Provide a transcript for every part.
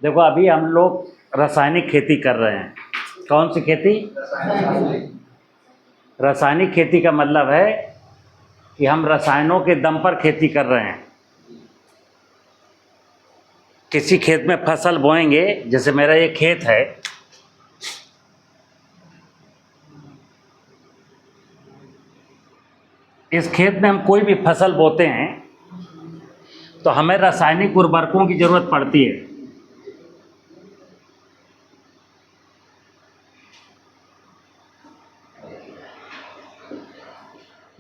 देखो अभी हम लोग रासायनिक खेती कर रहे हैं। कौन सी खेती? रासायनिक खेती का मतलब है कि हम रसायनों के दम पर खेती कर रहे हैं। किसी खेत में फसल बोएंगे, जैसे मेरा ये खेत है, इस खेत में हम कोई भी फसल बोते हैं तो हमें रासायनिक उर्वरकों की ज़रूरत पड़ती है।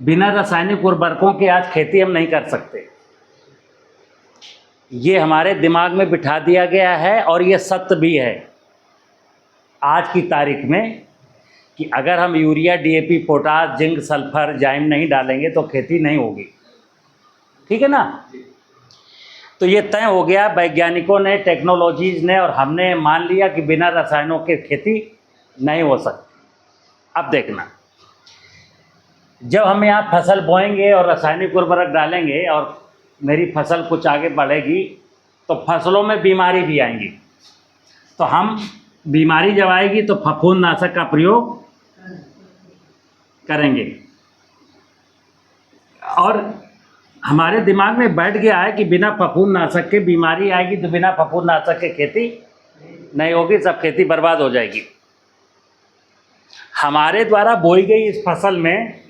बिना रासायनिक उर्वरकों के आज खेती हम नहीं कर सकते। ये हमारे दिमाग में बिठा दिया गया है और ये सत्य भी है आज की तारीख में कि अगर हम urea, DAP, potash, zinc, sulphur, जाइम नहीं डालेंगे तो खेती नहीं होगी। ठीक है ना? तो ये तय हो गया, वैज्ञानिकों ने, टेक्नोलॉजीज़ ने, और हमने मान लिया कि बिना रसायनों के खेती नहीं हो सकती। अब देखना, जब हम यहाँ फसल बोएंगे और रासायनिक उर्वरक डालेंगे और मेरी फसल कुछ आगे बढ़ेगी तो फसलों में बीमारी भी आएंगी। तो हम बीमारी जब आएगी तो फफूंदनाशक का प्रयोग करेंगे। और हमारे दिमाग में बैठ गया है कि बिना फफूंदनाशक के बीमारी आएगी तो बिना फफूंदनाशक के खेती नहीं होगी, सब खेती बर्बाद हो जाएगी। हमारे द्वारा बोई गई इस फसल में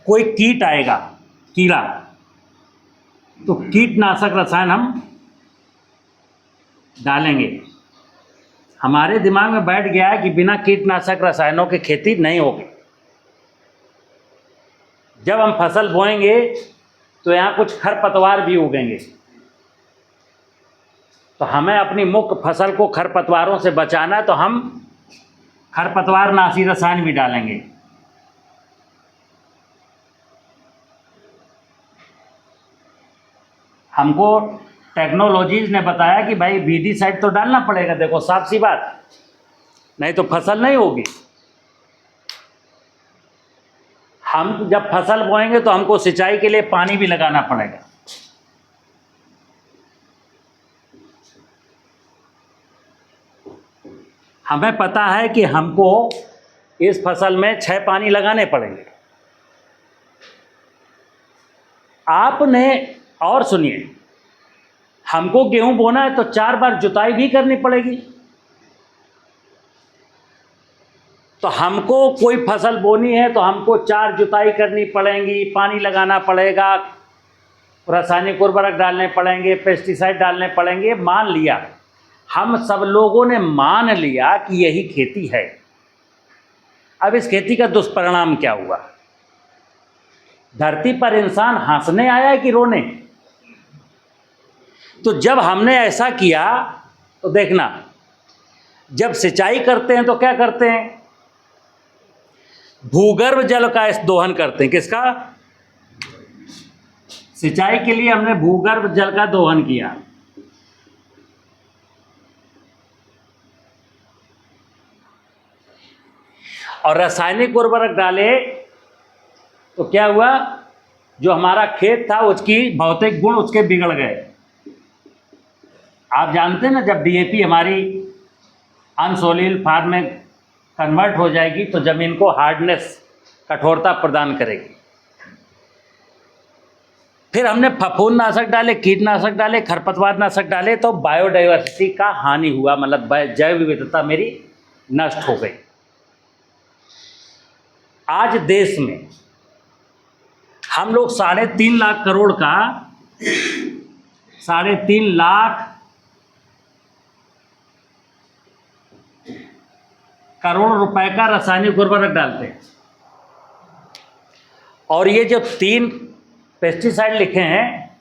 कोई कीट आएगा, कीड़ा, तो कीटनाशक रसायन हम डालेंगे। हमारे दिमाग में बैठ गया है कि बिना कीटनाशक रसायनों की खेती नहीं होगी। जब हम फसल बोएंगे तो यहाँ कुछ खरपतवार भी उगेंगे, तो हमें अपनी मुख्य फसल को खरपतवारों से बचाना है, तो हम खरपतवार नाशी रसायन भी डालेंगे। हमको टेक्नोलॉजीज ने बताया कि भाई वीडीसाइड तो डालना पड़ेगा। देखो साफ सी बात, नहीं तो फसल नहीं होगी। हम जब फसल बोएंगे तो हमको सिंचाई के लिए पानी भी लगाना पड़ेगा। हमें पता है कि हमको इस फसल में 6 पानी लगाने पड़ेंगे। आपने, और सुनिए, हमको गेहूं बोना है तो 4 बार जुताई भी करनी पड़ेगी। तो हमको कोई फसल बोनी है तो हमको 4 जुताई करनी पड़ेंगी, पानी लगाना पड़ेगा, रासायनिक उर्वरक डालने पड़ेंगे, पेस्टिसाइड डालने पड़ेंगे। मान लिया, हम सब लोगों ने मान लिया कि यही खेती है। अब इस खेती का दुष्परिणाम क्या हुआ? धरती पर इंसान हंसने आया है कि रोने? तो जब हमने ऐसा किया तो देखना, जब सिंचाई करते हैं तो क्या करते हैं? भूगर्भ जल का दोहन करते हैं। किसका? सिंचाई के लिए हमने भूगर्भ जल का दोहन किया। और रासायनिक उर्वरक डाले तो क्या हुआ? जो हमारा खेत था उसकी भौतिक गुण उसके बिगड़ गए। आप जानते हैं ना, जब डीएपी हमारी अनसोलिल फार्म में कन्वर्ट हो जाएगी तो ज़मीन को हार्डनेस, कठोरता प्रदान करेगी। फिर हमने फफूंदनाशक डाले, कीटनाशक डाले, खरपतवारनाशक डाले, तो बायोडाइवर्सिटी का हानि हुआ, मतलब जैव विविधता मेरी नष्ट हो गई। आज देश में हम लोग 3.5 लाख करोड़ का 3.5 लाख करोड़ रुपए का रासायनिक उर्वरक डालते हैं। और ये जो 3 पेस्टिसाइड लिखे हैं,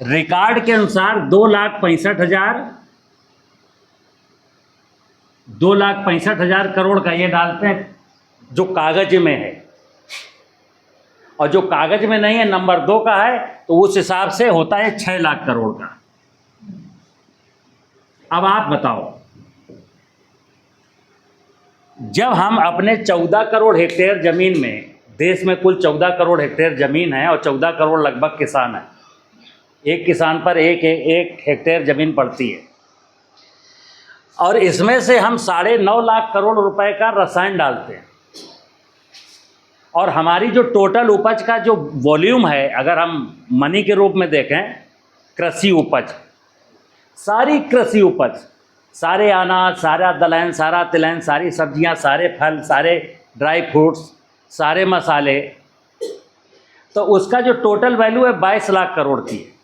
रिकॉर्ड के अनुसार 2,65,000 करोड़ का ये डालते हैं जो कागज में है, और जो कागज में नहीं है, नंबर 2 का है, तो उस हिसाब से होता है 6 लाख करोड़ का। अब आप बताओ, जब हम अपने 14 करोड़ हेक्टेयर ज़मीन में, देश में कुल 14 करोड़ हेक्टेयर ज़मीन है और 14 करोड़ लगभग किसान है, एक किसान पर एक हेक्टेयर ज़मीन पड़ती है, और इसमें से हम 9.5 लाख करोड़ रुपए का रसायन डालते हैं। और हमारी जो टोटल उपज का जो वॉल्यूम है, अगर हम मनी के रूप में देखें, कृषि उपज, सारी कृषि उपज, सारे अनाज, सारा दलहन, सारा तिलहन, सारी सब्जियां, सारे फल, सारे ड्राई फ्रूट्स, सारे मसाले, तो उसका जो टोटल वैल्यू है 22 लाख करोड़ की है।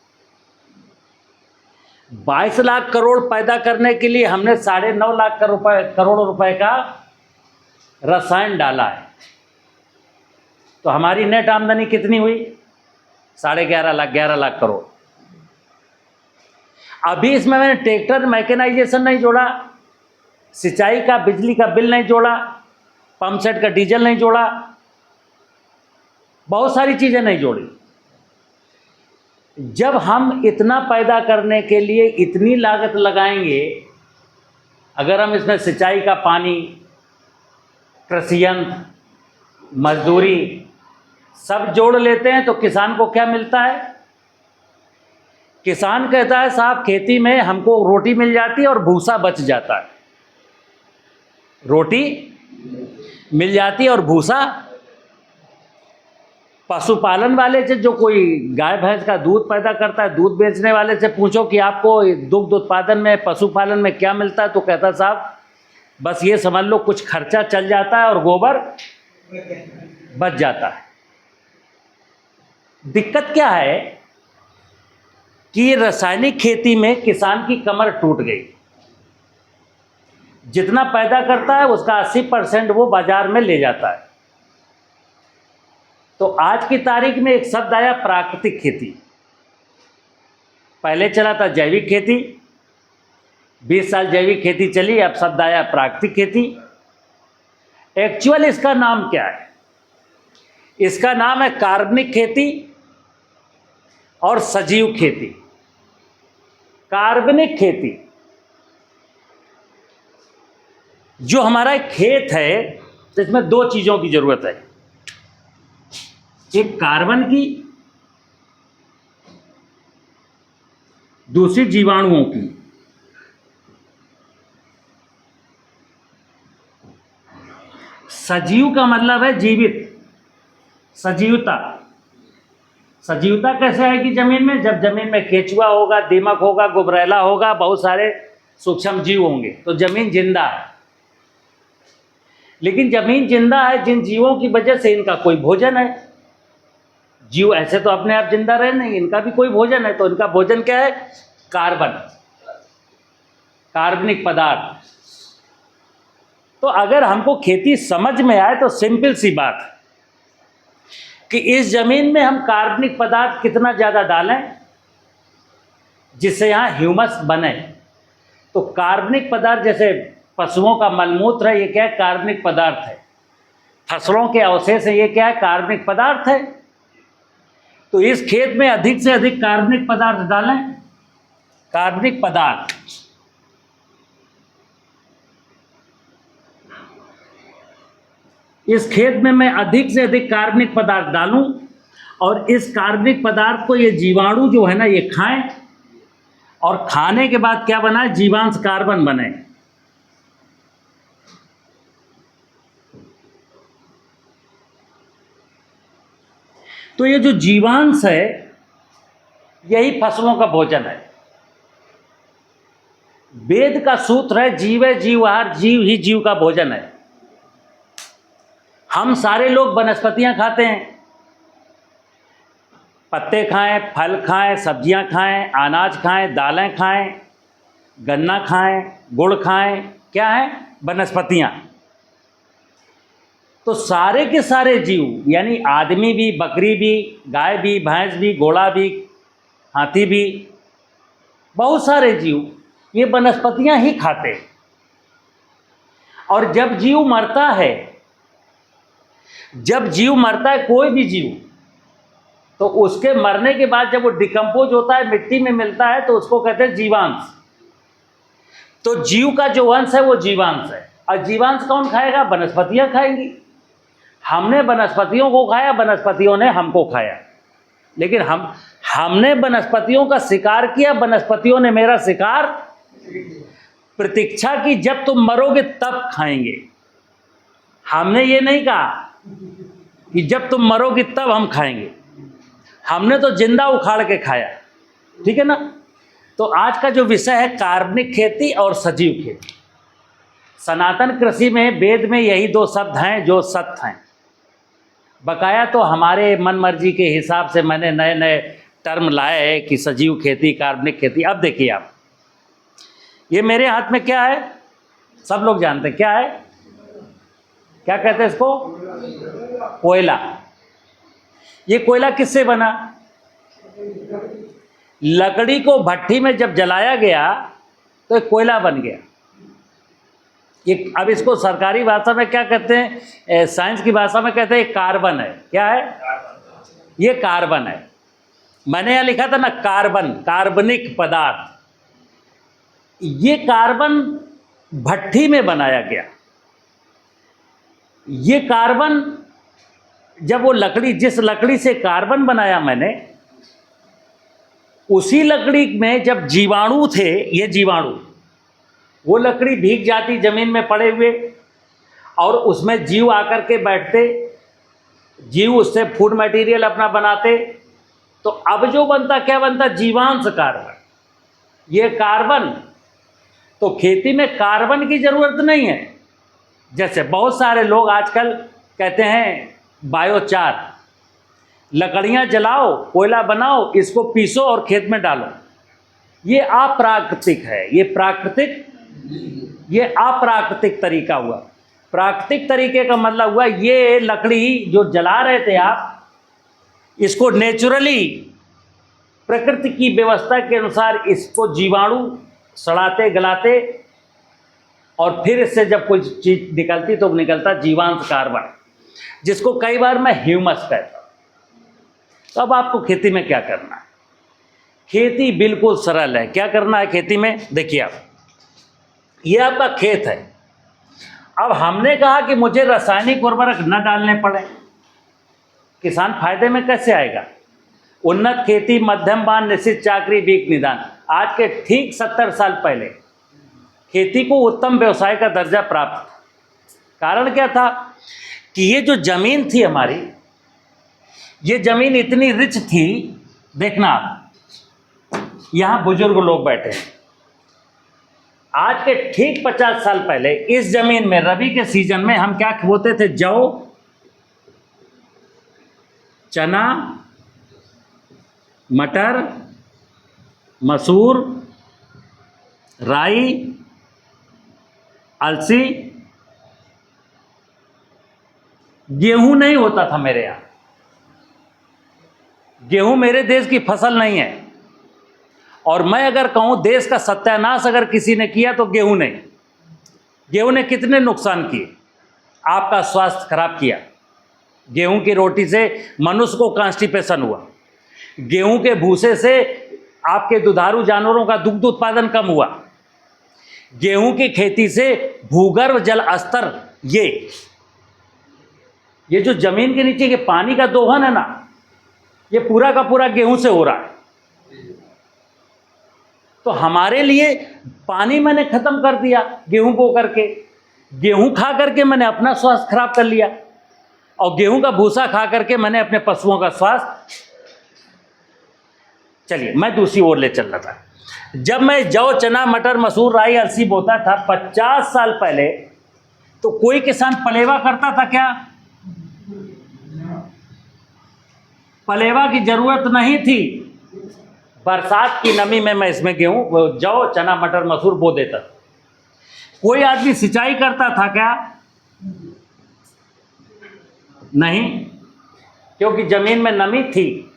22 लाख करोड़ पैदा करने के लिए हमने 9.5 लाख करोड़ रुपए का रसायन डाला है। तो हमारी नेट आमदनी कितनी हुई? 11.5 लाख करोड़। अभी इसमें मैंने ट्रैक्टर मैकेनाइजेशन नहीं जोड़ा, सिंचाई का बिजली का बिल नहीं जोड़ा, पंप सेट का डीजल नहीं जोड़ा, बहुत सारी चीज़ें नहीं जोड़ी। जब हम इतना पैदा करने के लिए इतनी लागत लगाएंगे, अगर हम इसमें सिंचाई का पानी, कृषि यंत्र, मजदूरी सब जोड़ लेते हैं तो किसान को क्या मिलता है? किसान कहता है साहब खेती में हमको रोटी मिल जाती है और भूसा बच जाता है। रोटी मिल जाती है और भूसा, पशुपालन वाले से, जो कोई गाय भैंस का दूध पैदा करता है, दूध बेचने वाले से पूछो कि आपको दुग्ध उत्पादन में, पशुपालन में क्या मिलता है, तो कहता साहब बस ये समझ लो कुछ खर्चा चल जाता है और गोबर बच जाता है। दिक्कत क्या है कि रासायनिक खेती में किसान की कमर टूट गई। जितना पैदा करता है उसका 80% वो बाजार में ले जाता है। तो आज की तारीख में एक शब्द आया प्राकृतिक खेती। पहले चला था जैविक खेती, 20 साल जैविक खेती चली, अब शब्द आया प्राकृतिक खेती। एक्चुअल इसका नाम क्या है? इसका नाम है कार्बनिक खेती और सजीव खेती। कार्बनिक खेती, जो हमारा खेत है, तो इसमें 2 चीज़ों की ज़रूरत है, एक कार्बन की, दूसरी जीवाणुओं की। सजीव का मतलब है जीवित, सजीवता। सजीवता कैसे आएगी ज़मीन में? जब ज़मीन में केचुआ होगा, दीमक होगा, गुबरैला होगा, बहुत सारे सूक्ष्म जीव होंगे, तो ज़मीन जिंदा है। लेकिन ज़मीन जिंदा है जिन जीवों की वजह से इनका कोई भोजन है। जीव ऐसे तो अपने आप जिंदा रहे नहीं, इनका भी कोई भोजन है। तो इनका भोजन क्या है? कार्बन, कार्बनिक पदार्थ। तो अगर हमको खेती समझ में आए तो सिंपल सी बात है कि इस जमीन में हम कार्बनिक पदार्थ कितना ज़्यादा डालें जिससे यहाँ ह्यूमस बने। तो कार्बनिक पदार्थ जैसे पशुओं का मलमूत्र है, ये क्या है? कार्बनिक पदार्थ है। फसलों के अवशेष है, ये क्या है? कार्बनिक पदार्थ है। तो इस खेत में अधिक से अधिक कार्बनिक पदार्थ डालें, कार्बनिक पदार्थ। इस खेत में मैं अधिक से अधिक कार्बनिक पदार्थ डालूं और इस कार्बनिक पदार्थ को ये जीवाणु जो है ना, ये खाएं, और खाने के बाद क्या बनाए? जीवांश कार्बन बने। तो ये जो जीवांश है, यही फसलों का भोजन है। वेद का सूत्र है जीवे जीवहार, जीव ही जीव का भोजन है। हम सारे लोग वनस्पतियां खाते हैं, पत्ते खाएं, फल खाएं, सब्जियां खाएं, अनाज खाएं, दालें खाएं, गन्ना खाएं, गुड़ खाएं, क्या है? वनस्पतियां। तो सारे के सारे जीव, यानी आदमी भी, बकरी भी, गाय भी, भैंस भी, घोड़ा भी, हाथी भी, बहुत सारे जीव ये वनस्पतियां ही खाते हैं। और जब जीव मरता है, जब जीव मरता है, कोई भी जीव, तो उसके मरने के बाद जब वो डिकम्पोज होता है, मिट्टी में मिलता है, तो उसको कहते हैं जीवांश। तो जीव का जो वंश है वो जीवांश है। और जीवांश कौन खाएगा? वनस्पतियां खाएंगी। हमने वनस्पतियों को खाया, वनस्पतियों ने हमको खाया। लेकिन हमने वनस्पतियों का शिकार किया, वनस्पतियों ने मेरा शिकार। प्रतीक्षा की जब तुम मरोगे तब खाएंगे। हमने ये नहीं कहा कि जब तुम मरोगे तब हम खाएंगे, हमने तो जिंदा उखाड़ के खाया। ठीक है ना। तो आज का जो विषय है कार्बनिक खेती और सजीव खेती। सनातन कृषि में वेद में यही दो शब्द हैं जो सत्य हैं। बकाया तो हमारे मन मर्जी के हिसाब से मैंने नए नए टर्म लाए हैं कि सजीव खेती, कार्बनिक खेती। अब देखिए आप, ये मेरे हाथ में क्या है, सब लोग जानते हैं क्या है, क्या कहते हैं इसको, कोयला। ये कोयला किससे बना? लकड़ी को भट्टी में जब जलाया गया तो एक कोयला बन गया। ये अब इसको सरकारी भाषा में क्या कहते हैं, साइंस की भाषा में कहते हैं कार्बन है। क्या है? ये कार्बन है। मैंने यहाँ लिखा था ना कार्बन, कार्बनिक पदार्थ। ये कार्बन भट्टी में बनाया गया। ये कार्बन जब वो लकड़ी, जिस लकड़ी से कार्बन बनाया मैंने, उसी लकड़ी में जब जीवाणु थे, ये जीवाणु, वो लकड़ी भीग जाती जमीन में पड़े हुए और उसमें जीव आकर के बैठते, जीव उससे फूड मटेरियल अपना बनाते। तो अब जो बनता, क्या बनता? जीवांश कार्बन। ये कार्बन, तो खेती में कार्बन की जरूरत नहीं है। जैसे बहुत सारे लोग आजकल कहते हैं बायोचार, लकड़ियां जलाओ, कोयला बनाओ, इसको पीसो और खेत में डालो। ये अप्राकृतिक है। ये प्राकृतिक, ये अप्राकृतिक तरीका हुआ। प्राकृतिक तरीके का मतलब हुआ ये लकड़ी जो जला रहे थे आप, इसको नेचुरली प्रकृति की व्यवस्था के अनुसार इसको जीवाणु सड़ाते गलाते और फिर इससे जब कोई चीज निकलती तो निकलता जीवांश कार्बन, जिसको कई बार मैं ह्यूमस कहता हूँ। तो अब आपको खेती में क्या करना है? खेती बिल्कुल सरल है। क्या करना है खेती में? देखिए आप, ये आपका खेत है। अब हमने कहा कि मुझे रासायनिक उर्वरक न डालने पड़े, किसान फायदे में कैसे आएगा? उन्नत खेती, मध्यम बान, निश्चित चाकरी, बीक निदान। आज के ठीक 70 साल पहले खेती को उत्तम व्यवसाय का दर्जा प्राप्त था। कारण क्या था कि ये जो जमीन थी हमारी, ये जमीन इतनी रिच थी। देखना आप, यहाँ बुजुर्ग लोग बैठे हैं। आज के ठीक 50 साल पहले इस जमीन में रबी के सीजन में हम क्या बोते थे? जौ, चना, मटर, मसूर, राई, अलसी। गेहूं नहीं होता था मेरे यहाँ। गेहूं मेरे देश की फसल नहीं है। और मैं अगर कहूं देश का सत्यानाश अगर किसी ने किया तो गेहूं नहीं। गेहूं ने कितने नुकसान किए? आपका स्वास्थ्य खराब किया। गेहूं की रोटी से मनुष्य को कॉन्स्टिपेशन हुआ। गेहूं के भूसे से आपके दुधारू जानवरों का दुग्ध उत्पादन कम हुआ। गेहूं की खेती से भूगर्भ जल स्तर, ये जो जमीन के नीचे के पानी का दोहन है ना, ये पूरा का पूरा गेहूं से हो रहा है। तो हमारे लिए पानी मैंने खत्म कर दिया गेहूं को करके। गेहूं खा करके मैंने अपना स्वास्थ्य खराब कर लिया और गेहूं का भूसा खा करके मैंने अपने पशुओं का स्वास्थ्य। चलिए मैं दूसरी ओर ले चल रहा था। जब मैं जौ, चना, मटर, मसूर, राई, अलसी बोता था 50 साल पहले, तो कोई किसान पलेवा करता था क्या? पलेवा की जरूरत नहीं थी। बरसात की नमी में मैं इसमें गेहूं, जौ, चना, मटर, मसूर बो देता था। कोई आदमी सिंचाई करता था क्या? नहीं, क्योंकि जमीन में नमी थी।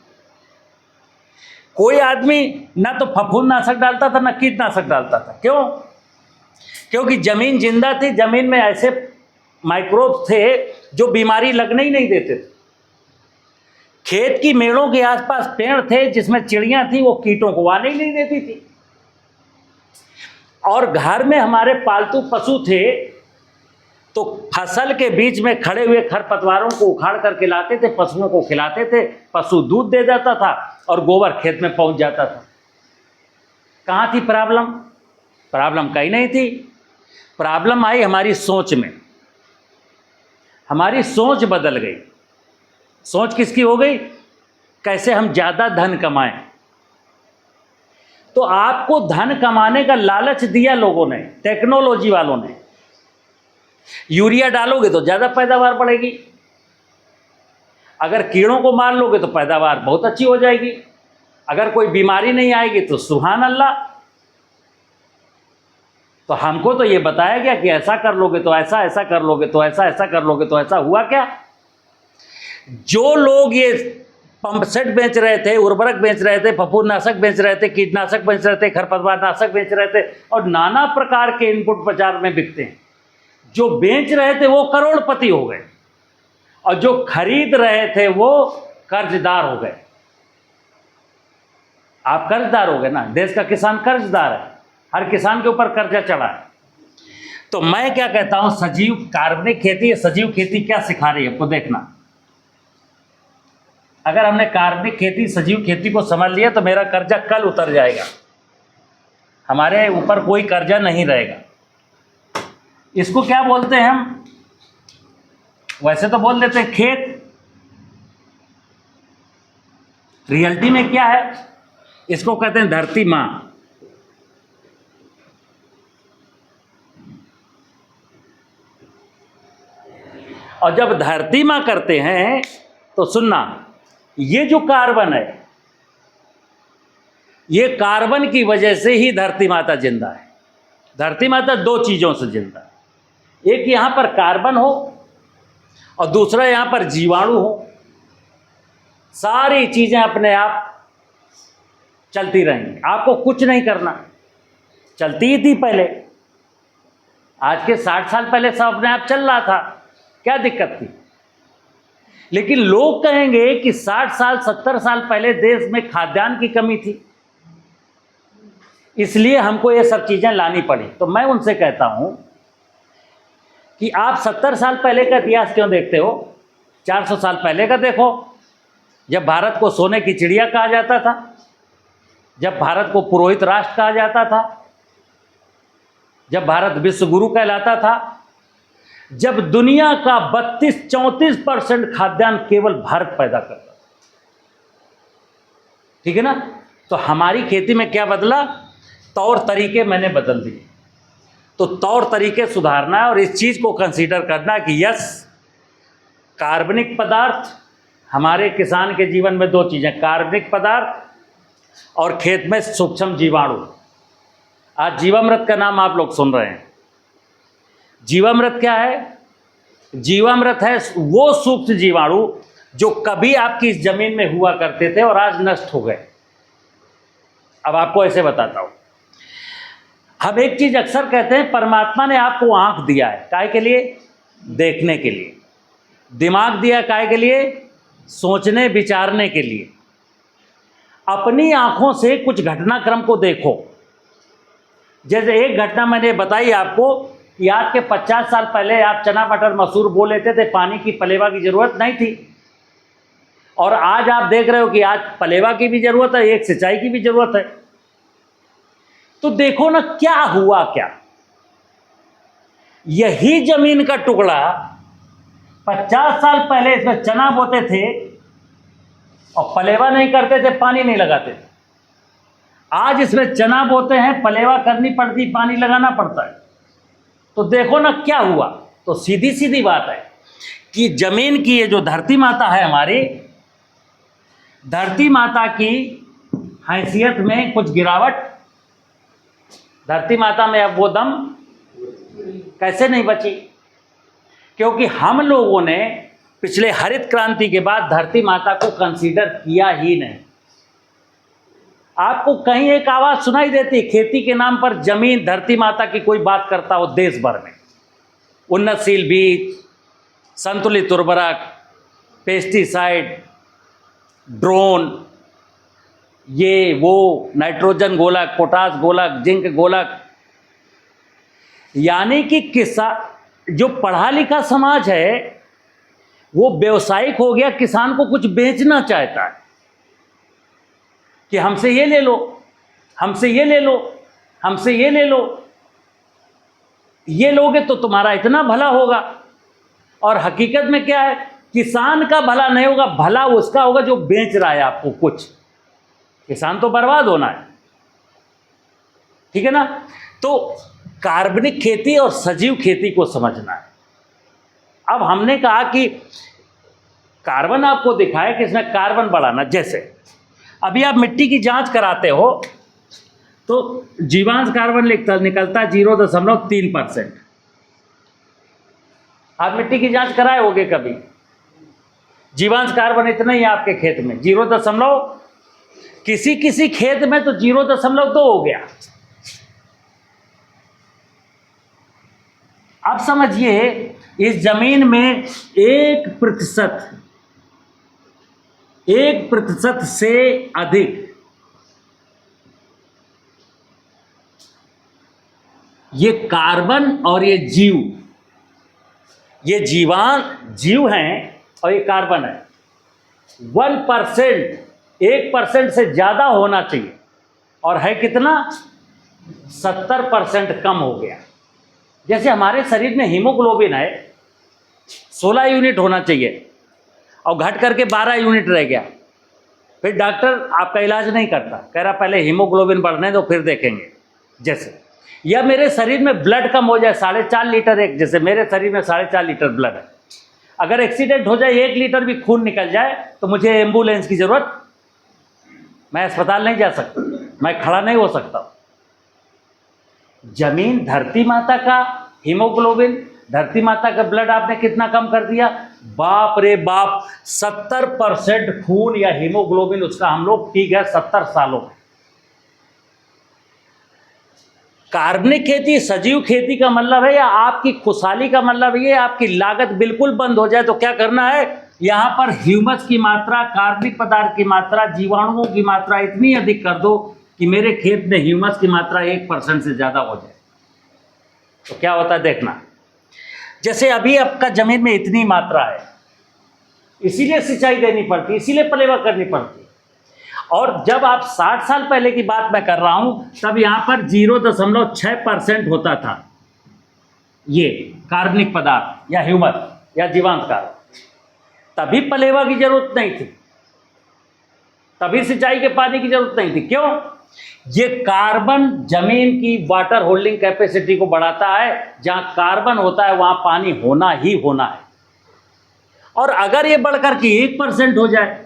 कोई आदमी ना तो फफूंदनाशक डालता था ना कीटनाशक डालता था। क्यों? क्योंकि जमीन जिंदा थी। जमीन में ऐसे माइक्रोब्स थे जो बीमारी लगने ही नहीं देते थे। खेत की मेड़ों के आसपास पेड़ थे जिसमें चिड़ियां थी, वो कीटों को आने ही नहीं देती थी। और घर में हमारे पालतू पशु थे, तो फसल के बीच में खड़े हुए खरपतवारों को उखाड़ करके लाते थे, पशुओं को खिलाते थे। पशु दूध दे जाता था और गोबर खेत में पहुंच जाता था। कहाँ थी प्रॉब्लम? प्रॉब्लम कहीं नहीं थी। प्रॉब्लम आई हमारी सोच में। हमारी सोच बदल गई। सोच किसकी हो गई? कैसे हम ज़्यादा धन कमाएं। तो आपको धन कमाने का लालच दिया लोगों ने, टेक्नोलॉजी वालों ने। यूरिया डालोगे तो ज़्यादा पैदावार बढ़ेगी, अगर कीड़ों को मार लोगे तो पैदावार बहुत अच्छी हो जाएगी, अगर कोई बीमारी नहीं आएगी तो सुभान अल्लाह। तो हमको तो ये बताया गया कि ऐसा कर लोगे तो ऐसा, ऐसा कर लोगे तो ऐसा, ऐसा कर लोगे तो ऐसा। हुआ क्या? जो लोग ये पंप सेट बेच रहे थे, उर्वरक बेच रहे थे, फफूंदनाशक बेच रहे थे, कीटनाशक बेच रहे थे, खरपतवार नाशक बेच रहे थे और नाना प्रकार के इनपुट बाजार में बिकते हैं, जो बेच रहे थे वो करोड़पति हो गए और जो खरीद रहे थे वो कर्जदार हो गए। आप कर्जदार हो गए ना, देश का किसान कर्जदार है, हर किसान के ऊपर कर्जा चढ़ा है। तो मैं क्या कहता हूं, सजीव कार्बनिक खेती, सजीव खेती क्या सिखा रही है आपको देखना। अगर हमने कार्बनिक खेती, सजीव खेती को समझ लिया तो मेरा कर्जा कल उतर जाएगा, हमारे ऊपर कोई कर्जा नहीं रहेगा। इसको क्या बोलते हैं हम? वैसे तो बोल देते हैं खेत, रियलिटी में क्या है? इसको कहते हैं धरती माँ। और जब धरती माँ करते हैं तो सुनना, ये जो कार्बन है, ये कार्बन की वजह से ही धरती माता जिंदा है। धरती माता दो चीजों से जिंदा है, एक यहां पर कार्बन हो और दूसरा यहां पर जीवाणु हो। सारी चीजें अपने आप चलती रहेंगी, आपको कुछ नहीं करना। चलती ही थी पहले, आज के 60 साल पहले सब अपने आप चल रहा था, क्या दिक्कत थी? लेकिन लोग कहेंगे कि 60 साल 70 साल पहले देश में खाद्यान्न की कमी थी, इसलिए हमको ये सब चीजें लानी पड़ी। तो मैं उनसे कहता हूं कि आप 70 साल पहले का इतिहास क्यों देखते हो? 400 साल पहले का देखो, जब भारत को सोने की चिड़िया कहा जाता था, जब भारत को पुरोहित राष्ट्र कहा जाता था, जब भारत विश्व गुरु कहलाता था, जब दुनिया का 32-34% खाद्यान्न केवल भारत पैदा करता था। ठीक है ना? तो हमारी खेती में क्या बदला? तौर तरीके मैंने बदल दिए। तो तौर तरीके सुधारना है और इस चीज़ को कंसीडर करना कि यस, कार्बनिक पदार्थ हमारे किसान के जीवन में दो चीज़ें, कार्बनिक पदार्थ और खेत में सूक्ष्म जीवाणु। आज जीवामृत का नाम आप लोग सुन रहे हैं। जीवामृत क्या है? जीवामृत है वो सूक्ष्म जीवाणु जो कभी आपकी इस जमीन में हुआ करते थे और आज नष्ट हो गए। अब आपको ऐसे बताता हूं, हम एक चीज अक्सर कहते हैं, परमात्मा ने आपको आंख दिया है काहे के लिए? देखने के लिए। दिमाग दिया काहे के लिए? सोचने विचारने के लिए। अपनी आंखों से कुछ घटनाक्रम को देखो। जैसे एक घटना मैंने बताई आपको कि आज के 50 साल पहले आप चना मटर मसूर बो लेते थे, पानी की पलेवा की जरूरत नहीं थी, और आज आप देख रहे हो कि आज पलेवा की भी जरूरत है, एक सिंचाई की भी जरूरत है। तो देखो ना क्या हुआ। क्या यही जमीन का टुकड़ा 50 साल पहले इसमें चना बोते थे और पलेवा नहीं करते थे, पानी नहीं लगाते थे। आज इसमें चना बोते हैं, पलेवा करनी पड़ती, पानी लगाना पड़ता है। तो देखो ना क्या हुआ। तो सीधी सीधी बात है कि जमीन की ये जो धरती माता है हमारी, धरती माता की हैसियत में कुछ गिरावट। धरती माता में अब वो दम कैसे नहीं बची? क्योंकि हम लोगों ने पिछले हरित क्रांति के बाद धरती माता को कंसीडर किया ही नहीं। आपको कहीं एक आवाज सुनाई देती खेती के नाम पर जमीन धरती माता की कोई बात करता हो देश भर में? उन्नतशील बीज, संतुलित उर्वरक, पेस्टिसाइड, ड्रोन, ये वो, नाइट्रोजन गोलक, पोटास गोलक, जिंक गोलक, यानी कि जो पढ़ा लिखा समाज है वो व्यावसायिक हो गया, किसान को कुछ बेचना चाहता है कि हमसे ये ले लो, हमसे ये ले लो। हमसे ये ले लो, ये लोगे तो तुम्हारा इतना भला होगा। और हकीकत में क्या है, किसान का भला नहीं होगा, भला उसका होगा जो बेच रहा है आपको कुछ। किसान तो बर्बाद होना है, ठीक है ना। तो कार्बनिक खेती और सजीव खेती को समझना है। अब हमने कहा कि कार्बन आपको दिखाया कि इसमें कार्बन बढ़ाना, जैसे अभी आप मिट्टी की जांच कराते हो तो जीवांश कार्बन निकलता है 0.3%। आप मिट्टी की जांच कराए होगे कभी, जीवांश कार्बन इतना ही आपके खेत में 0. किसी खेत में तो 0.2 हो गया। अब समझिए इस जमीन में 1% से अधिक ये कार्बन और ये जीव हैं और ये कार्बन है। 1% से ज़्यादा होना चाहिए, और है कितना, 70% कम हो गया। जैसे हमारे शरीर में हीमोग्लोबिन है 16 यूनिट होना चाहिए और घट करके 12 यूनिट रह गया, फिर डॉक्टर आपका इलाज नहीं करता, कह रहा पहले हीमोग्लोबिन बढ़ने दो फिर देखेंगे। जैसे या मेरे शरीर में ब्लड कम हो जाए 4.5 लीटर, जैसे मेरे शरीर में 4.5 लीटर ब्लड है, अगर एक्सीडेंट हो जाए 1 लीटर भी खून निकल जाए तो मुझे एम्बुलेंस की ज़रूरत, मैं अस्पताल नहीं जा सकता, मैं खड़ा नहीं हो सकता। जमीन, धरती माता का हीमोग्लोबिन, धरती माता का ब्लड आपने कितना कम कर दिया, बाप रे बाप, 70% खून या हीमोग्लोबिन उसका हम लोग पी गए 70 सालों में। कार्बनिक खेती, सजीव खेती का मतलब है, या आपकी खुशहाली का मतलब ये आपकी लागत बिल्कुल बंद हो जाए तो क्या करना है, यहाँ पर ह्यूमस की मात्रा, कार्बनिक पदार्थ की मात्रा, जीवाणुओं की मात्रा इतनी अधिक कर दो कि मेरे खेत में ह्यूमस की मात्रा 1% से ज़्यादा हो जाए। तो क्या होता है देखना, जैसे अभी आपका ज़मीन में इतनी मात्रा है, इसीलिए सिंचाई देनी पड़ती, इसीलिए पलेवा करनी पड़ती। और जब आप 60 साल पहले की बात मैं कर रहा हूं, तब यहाँ पर 0.6% होता था ये कार्बनिक पदार्थ या ह्यूमस या जीवांश कार्बन। तभी पलेवा की जरूरत नहीं थी, तभी सिंचाई के पानी की जरूरत नहीं थी। क्यों? ये कार्बन जमीन की वाटर होल्डिंग कैपेसिटी को बढ़ाता है। जहां कार्बन होता है वहां पानी होना ही होना है। और अगर ये बढ़कर के 1% हो जाए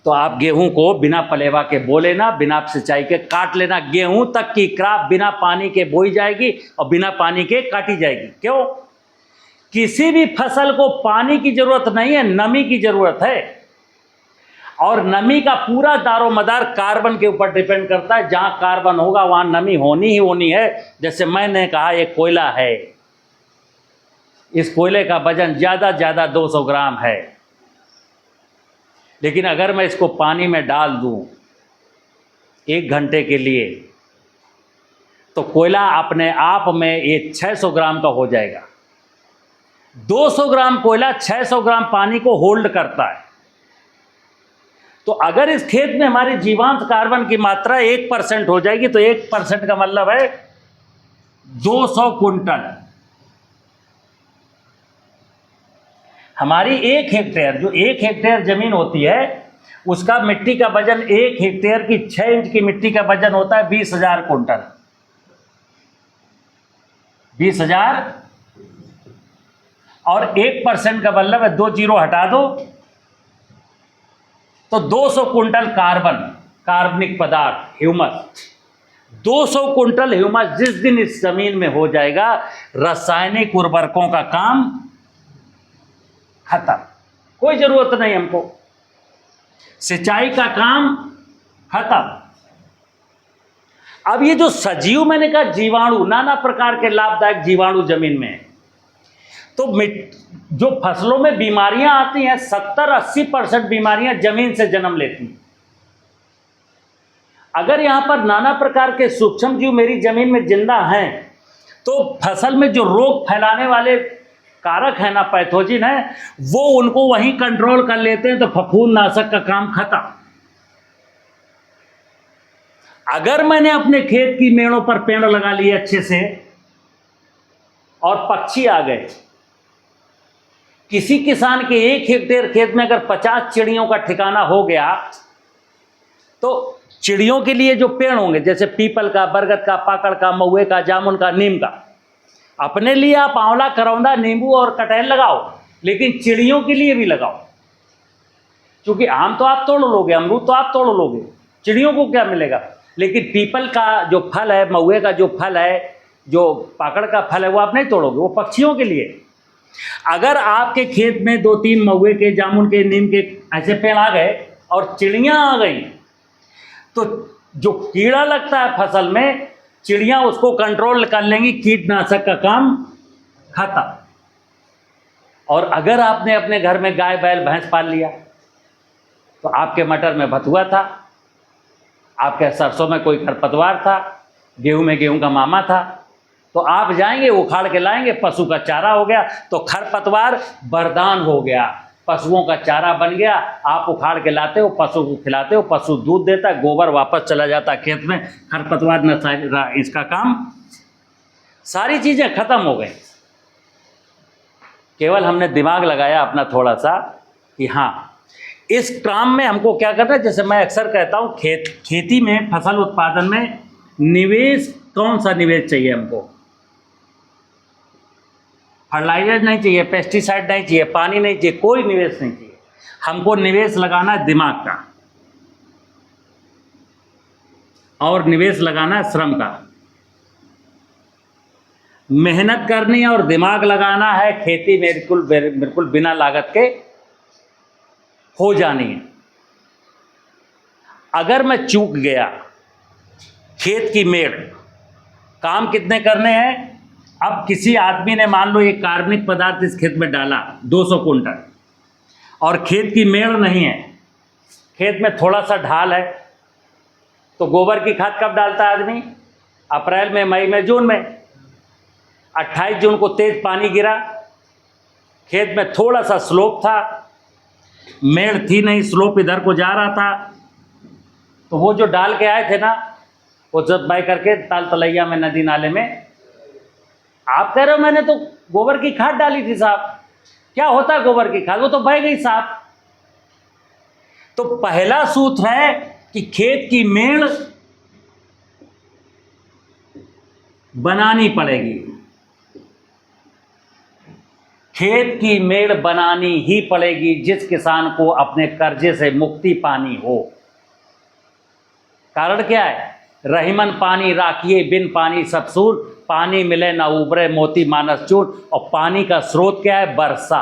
तो आप गेहूं को बिना पलेवा के बो लेना, बिना सिंचाई के काट लेना। गेहूं तक की क्रॉप बिना पानी के बोई जाएगी और बिना पानी के काटी जाएगी। क्यों? किसी भी फसल को पानी की जरूरत नहीं है, नमी की जरूरत है। और नमी का पूरा दारोमदार कार्बन के ऊपर डिपेंड करता है। जहां कार्बन होगा वहां नमी होनी ही होनी है। जैसे मैंने कहा ये कोयला है, इस कोयले का वजन ज़्यादा 200 ग्राम है, लेकिन अगर मैं इसको पानी में डाल दूं 1 घंटे के लिए तो कोयला अपने आप में ये 600 ग्राम का हो जाएगा। 200 ग्राम कोयला 600 ग्राम पानी को होल्ड करता है। तो अगर इस खेत में हमारी जीवांश कार्बन की मात्रा 1% हो जाएगी तो 1% का मतलब है 200 कुंटल। हमारी 1 हेक्टेयर, जो 1 हेक्टेयर जमीन होती है उसका मिट्टी का वजन, 1 हेक्टेयर की 6 इंच की मिट्टी का वजन होता है 20,000 कुंटल। 20,000 और 1% का मतलब है 2 जीरो हटा दो तो 200 कुंटल कार्बन, कार्बनिक पदार्थ, ह्यूमस। 200 कुंटल ह्यूमस जिस दिन इस जमीन में हो जाएगा, रासायनिक उर्वरकों का काम खत्म, कोई जरूरत नहीं हमको, सिंचाई का काम खत्म। अब ये जो सजीव, मैंने कहा जीवाणु, नाना प्रकार के लाभदायक जीवाणु जमीन में है। तो जो फसलों में बीमारियां आती हैं, 70-80% बीमारियां जमीन से जन्म लेती हैं। अगर यहां पर नाना प्रकार के सूक्ष्म जीव मेरी जमीन में जिंदा हैं तो फसल में जो रोग फैलाने वाले कारक है ना, पैथोजिन है, वो उनको वहीं कंट्रोल कर लेते हैं। तो फफूंद नाशक का काम खत्म। अगर मैंने अपने खेत की मेड़ों पर पेड़ लगा लिए अच्छे से और पक्षी आ गए, किसी किसान के 1 हेक्टेयर खेत में अगर 50 चिड़ियों का ठिकाना हो गया, तो चिड़ियों के लिए जो पेड़ होंगे जैसे पीपल का, बरगद का, पाकड़ का, महुए का, जामुन का, नीम का, अपने लिए आप आंवला, करौंदा, नींबू और कटहल लगाओ, लेकिन चिड़ियों के लिए भी लगाओ। क्योंकि आम तो आप तोड़ लोगे, अमरूद तो आप तोड़ लोगे, चिड़ियों को क्या मिलेगा? लेकिन पीपल का जो फल है, महुए का जो फल है, जो पाकड़ का फल है, वो आप नहीं तोड़ोगे, वो पक्षियों के लिए। अगर आपके खेत में 2-3 महुए के, जामुन के, नीम के ऐसे पेड़ आ गए और चिड़ियाँ आ गई, तो जो कीड़ा लगता है फसल में, चिड़ियाँ उसको कंट्रोल कर लेंगी, कीटनाशक का काम खत्म। और अगर आपने अपने घर में गाय, बैल, भैंस पाल लिया, तो आपके मटर में भतुआ था, आपके सरसों में कोई खरपतवार था, गेहूं में गेहूं का मामा था, तो आप जाएंगे उखाड़ के लाएंगे, पशु का चारा हो गया। तो खरपतवार वरदान हो गया, पशुओं का चारा बन गया। आप उखाड़ के लाते हो, पशु को खिलाते हो, पशु दूध देता है, गोबर वापस चला जाता है खेत में, खरपतवार न इसका काम, सारी चीज़ें खत्म हो गई। केवल हमने दिमाग लगाया अपना थोड़ा सा कि हाँ, इस काम में हमको क्या करना है। जैसे मैं अक्सर कहता हूँ, खेती में, फसल उत्पादन में निवेश, कौन सा निवेश चाहिए हमको? फर्टिलाइजर नहीं चाहिए, पेस्टिसाइड नहीं चाहिए, पानी नहीं चाहिए, कोई निवेश नहीं चाहिए। हमको निवेश लगाना है दिमाग का, और निवेश लगाना है श्रम का। मेहनत करनी है और दिमाग लगाना है, खेती बिल्कुल बिना लागत के हो जानी है। अगर मैं चूक गया, खेत की मेड़, काम कितने करने हैं? अब किसी आदमी ने मान लो एक कार्बनिक पदार्थ इस खेत में डाला 200 कुंटल, और खेत की मेड़ नहीं है, खेत में थोड़ा सा ढाल है, तो गोबर की खाद कब डालता है आदमी? अप्रैल में, मई में, जून में। 28 जून को तेज पानी गिरा, खेत में थोड़ा सा स्लोप था, मेड़ थी नहीं, स्लोप इधर को जा रहा था, तो वो जो डाल के आए थे ना, वो जब बह करके ताल तलैया में, नदी नाले में, आप कह रहे हो मैंने तो गोबर की खाद डाली थी साहब। क्या होता है गोबर की खाद? वो तो बह गई साहब। तो पहला सूत्र है कि खेत की मेड़ बनानी पड़ेगी, खेत की मेड़ बनानी ही पड़ेगी, जिस किसान को अपने कर्जे से मुक्ति पानी हो। कारण क्या है? रहीमन पानी राखिए, बिन पानी सब सूर, पानी मिले ना उबरे मोती मानस चूर। और पानी का स्रोत क्या है? वर्षा।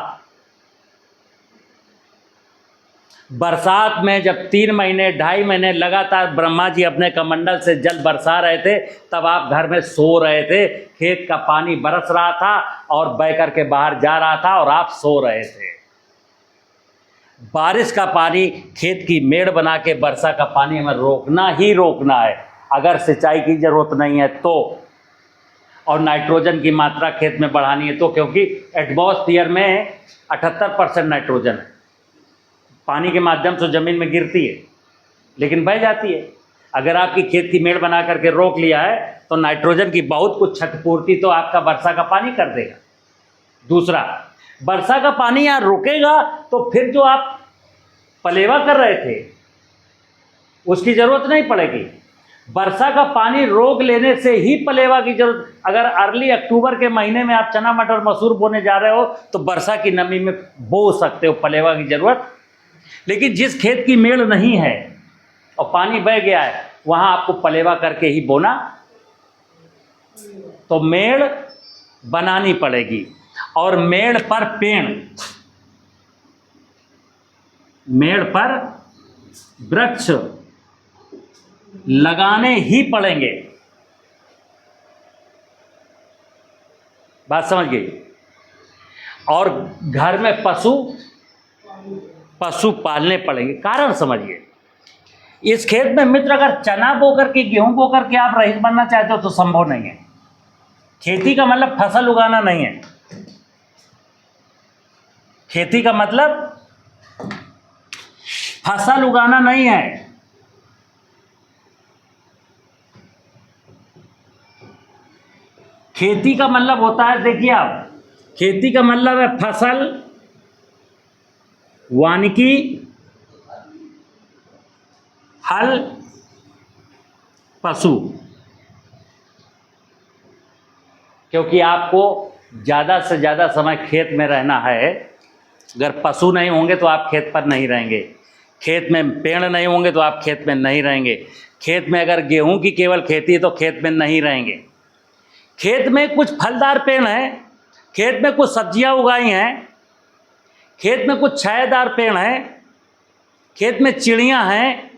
बरसात में जब 3 महीने, 2.5 महीने लगातार ब्रह्मा जी अपने कमंडल से जल बरसा रहे थे, तब आप घर में सो रहे थे, खेत का पानी बरस रहा था और बह करके बाहर जा रहा था, और आप सो रहे थे। बारिश का पानी खेत की मेड़ बना के, वर्षा का पानी हमें रोकना ही रोकना है, अगर सिंचाई की जरूरत नहीं है तो। और नाइट्रोजन की मात्रा खेत में बढ़ानी है तो, क्योंकि एटमॉस्फेयर में 78% नाइट्रोजन है, पानी के माध्यम से ज़मीन में गिरती है लेकिन बह जाती है। अगर आपकी खेत की मेड़ बना करके रोक लिया है, तो नाइट्रोजन की बहुत कुछ क्षतिपूर्ति तो आपका वर्षा का पानी कर देगा। दूसरा, वर्षा का पानी यहाँ रुकेगा तो फिर जो आप पलेवा कर रहे थे उसकी ज़रूरत नहीं पड़ेगी। वर्षा का पानी रोक लेने से ही पलेवा की जरूरत। अगर अर्ली अक्टूबर के महीने में आप चना, मटर, मसूर बोने जा रहे हो, तो वर्षा की नमी में बो सकते हो, पलेवा की जरूरत। लेकिन जिस खेत की मेड़ नहीं है और पानी बह गया है, वहां आपको पलेवा करके ही बोना, तो मेड़ बनानी पड़ेगी। और मेड़ पर पेड़, मेड़ पर वृक्ष लगाने ही पड़ेंगे। बात समझ गई? और घर में पशु पालने पड़ेंगे। कारण समझिए, इस खेत में मित्र अगर चना बो करके, गेहूं बो करके आप रईस बनना चाहते हो तो संभव नहीं है। खेती का मतलब फसल उगाना नहीं है। खेती का मतलब फसल उगाना नहीं है। खेती का मतलब होता है, देखिए आप, खेती का मतलब है फसल, वानिकी, हल, पशु। क्योंकि आपको ज़्यादा से ज़्यादा समय खेत में रहना है। अगर पशु नहीं होंगे तो आप खेत पर नहीं रहेंगे, खेत में पेड़ नहीं होंगे तो आप खेत में नहीं रहेंगे, खेत में अगर गेहूं की केवल खेती है तो खेत में नहीं रहेंगे। खेत में कुछ फलदार पेड़ हैं, खेत में कुछ सब्जियां उगाई हैं, खेत में कुछ छायादार पेड़ हैं, खेत में चिड़ियां हैं।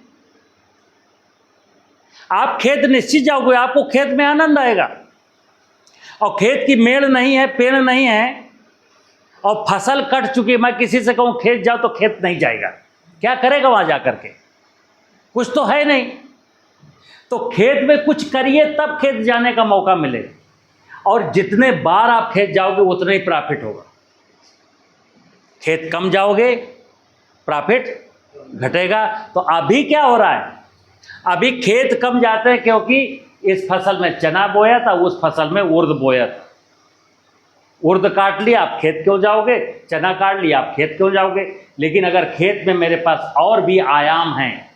आप खेत निश्चित जाओगे, आपको खेत में आनंद आएगा। और खेत की मेड़ नहीं है, पेड़ नहीं है, और फसल कट चुकी है, मैं किसी से कहूँ खेत जाओ तो खेत नहीं जाएगा, क्या करेगा वहाँ जा कर के? कुछ तो है नहीं। तो खेत में कुछ करिए तब खेत जाने का मौका मिले, और जितने बार आप खेत जाओगे उतना ही प्रॉफिट होगा। खेत कम जाओगे प्रॉफिट घटेगा। तो अभी क्या हो रहा है, अभी खेत कम जाते हैं क्योंकि इस फसल में चना बोया था, उस फसल में उर्द बोया था। उर्द काट लिया, आप खेत क्यों जाओगे? चना काट लिया, आप खेत क्यों जाओगे? लेकिन अगर खेत में मेरे पास और भी आयाम हैं,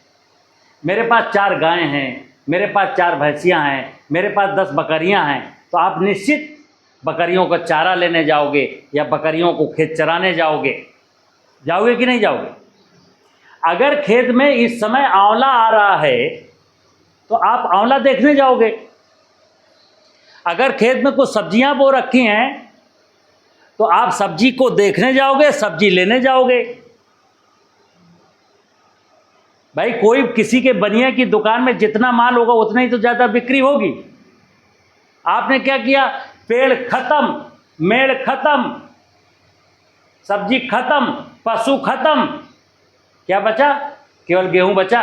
मेरे पास 4 गायें हैं, मेरे पास 4 भैंसियाँ हैं, मेरे पास 10 बकरियाँ हैं, तो आप निश्चित बकरियों का चारा लेने जाओगे या बकरियों को खेत चराने जाओगे। जाओगे कि नहीं जाओगे? अगर खेत में इस समय आंवला आ रहा है तो आप आंवला देखने जाओगे। अगर खेत में कुछ सब्जियां बो रखी हैं तो आप सब्जी को देखने जाओगे, सब्जी लेने जाओगे। भाई कोई किसी के बनिया की दुकान में जितना माल होगा उतना ही तो ज़्यादा बिक्री होगी। आपने क्या किया? पेड़ खत्म, मेड़ खत्म, सब्जी खत्म, पशु खत्म, क्या बचा? केवल गेहूं बचा।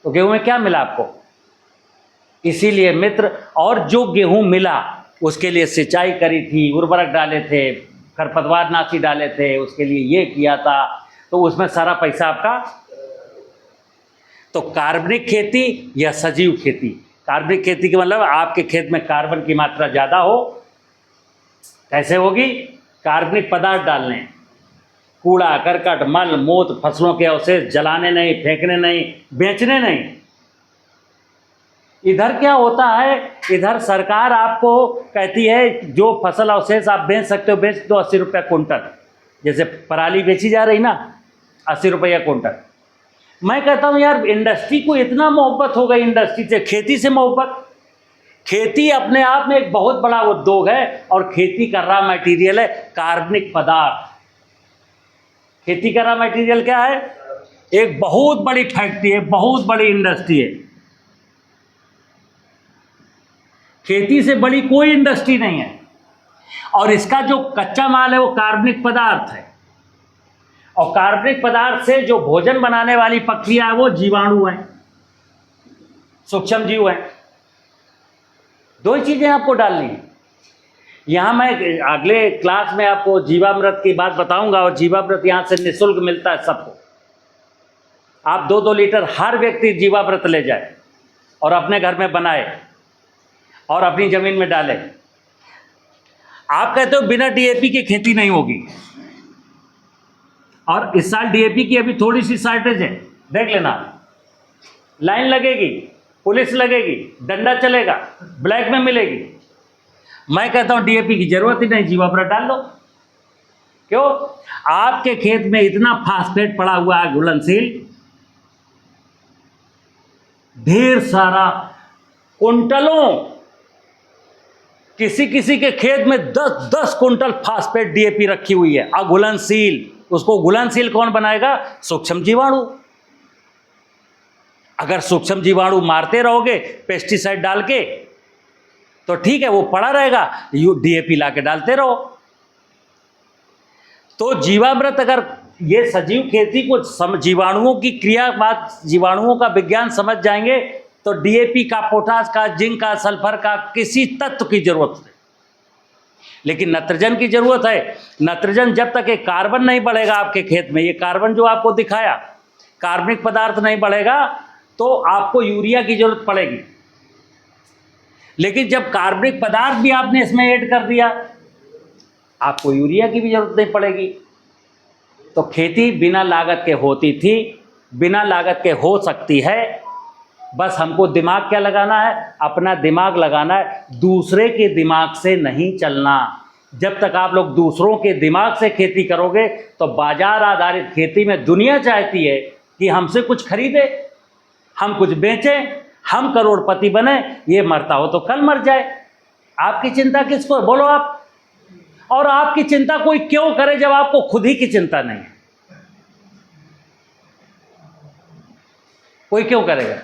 तो गेहूं में क्या मिला आपको? इसीलिए मित्र, और जो गेहूं मिला उसके लिए सिंचाई करी थी, उर्वरक डाले थे, खरपतवारनाशी डाले थे, उसके लिए ये किया था, तो उसमें सारा पैसा आपका। तो कार्बनिक खेती या सजीव खेती। कार्बनिक खेती का मतलब आपके खेत में कार्बन की मात्रा ज़्यादा हो। कैसे होगी? कार्बनिक पदार्थ डालने, कूड़ा करकट मल मूत्र फसलों के अवशेष जलाने नहीं, फेंकने नहीं, बेचने नहीं। इधर क्या होता है, इधर सरकार आपको कहती है जो फसल अवशेष आप बेच सकते हो बेच दो, 80 रुपये कुंटल। जैसे पराली बेची जा रही ना, 80 रुपया कुंटल। मैं कहता हूँ यार, इंडस्ट्री को इतना मोहब्बत हो गई, इंडस्ट्री से, खेती से मोहब्बत। खेती अपने आप में एक बहुत बड़ा उद्योग है, और खेती का रॉ मटेरियल है कार्बनिक पदार्थ। खेती का रॉ मटेरियल क्या है? एक बहुत बड़ी फैक्ट्री है, बहुत बड़ी इंडस्ट्री है। खेती से बड़ी कोई इंडस्ट्री नहीं है। और इसका जो कच्चा माल है वो कार्बनिक पदार्थ है, और कार्बनिक पदार्थ से जो भोजन बनाने वाली प्रक्रिया है वो जीवाणु हैं, सूक्ष्म जीव हैं। 2 ही चीज़ें आपको डालनी है। यहाँ मैं अगले क्लास में आपको जीवामृत की बात बताऊंगा, और जीवामृत यहाँ से निःशुल्क मिलता है सबको। आप 2-2 लीटर हर व्यक्ति जीवामृत ले जाए और अपने घर में बनाए और अपनी ज़मीन में डाले। आप कहते हो बिना डीएपी की खेती नहीं होगी, और इस साल डीएपी की अभी थोड़ी सी शॉर्टेज है, देख लेना। लाइन लगेगी, पुलिस लगेगी, डंडा चलेगा, ब्लैक में मिलेगी। मैं कहता हूँ डीएपी की जरूरत ही नहीं, जीवामृत डाल लो। क्यों? आपके खेत में इतना फास्फेट पड़ा हुआ है घुलनशील, ढेर सारा कुंटलों, किसी किसी के खेत में 10-10 कुंटल फास्फेट डीएपी रखी हुई है अघुलनशील। उसको घुलनशील कौन बनाएगा? सूक्ष्म जीवाणु। अगर सूक्ष्म जीवाणु मारते रहोगे पेस्टिसाइड डाल के तो ठीक है, वो पड़ा रहेगा, डीएपी ला के डालते रहो। तो जीवामृत, अगर ये सजीव खेती को जीवाणुओं की क्रिया बात, जीवाणुओं का विज्ञान समझ जाएंगे तो डीएपी का, पोटास का, जिंक का, सल्फर का किसी तत्व की जरूरत नहीं। लेकिन नत्रजन की जरूरत है। नत्रजन जब तक ये कार्बन नहीं बढ़ेगा आपके खेत में, ये कार्बन जो आपको दिखाया, कार्बनिक पदार्थ नहीं बढ़ेगा तो आपको यूरिया की जरूरत पड़ेगी। लेकिन जब कार्बनिक पदार्थ भी आपने इसमें ऐड कर दिया, आपको यूरिया की भी जरूरत नहीं पड़ेगी। तो खेती बिना लागत के होती थी, बिना लागत के हो सकती है। बस हमको दिमाग क्या लगाना है? अपना दिमाग लगाना है, दूसरे के दिमाग से नहीं चलना। जब तक आप लोग दूसरों के दिमाग से खेती करोगे तो बाजार आधारित खेती में दुनिया चाहती है कि हमसे कुछ खरीदे, हम कुछ बेचें, हम करोड़पति बने, ये मरता हो तो कल मर जाए। आपकी चिंता किसको है? बोलो आप। और आपकी चिंता कोई क्यों करे जब आपको खुद ही की चिंता नहीं है? कोई क्यों करेगा?